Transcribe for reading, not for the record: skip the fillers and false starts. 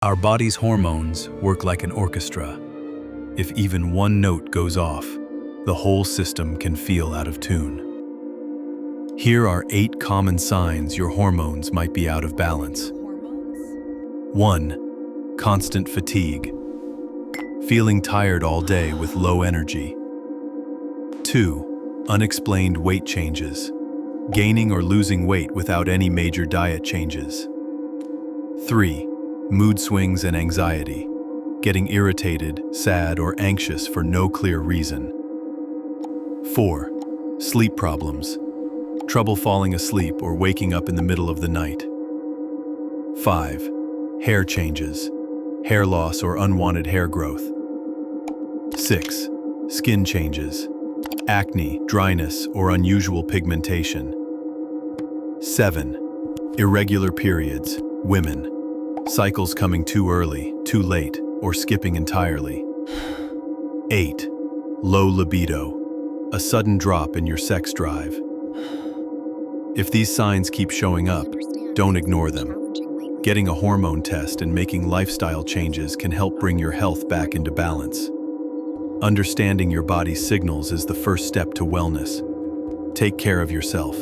Our body's hormones work like an orchestra. If even one note goes off, the whole system can feel out of tune. Here are 8 common signs your hormones might be out of balance. 1. Constant fatigue. Feeling tired all day with low energy. 2. Unexplained weight changes. Gaining or losing weight without any major diet changes. 3. Mood swings and anxiety. Getting irritated, sad, or anxious for no clear reason. 4. Sleep problems. Trouble falling asleep or waking up in the middle of the night. 5. Hair changes. Hair loss or unwanted hair growth. 6. Skin changes. Acne, dryness, or unusual pigmentation. 7. Irregular periods, women. Cycles coming too early, too late, or skipping entirely. 8. Low libido. A sudden drop in your sex drive. If these signs keep showing up, don't ignore them. Getting a hormone test and making lifestyle changes can help bring your health back into balance. Understanding your body's signals is the first step to wellness. Take care of yourself.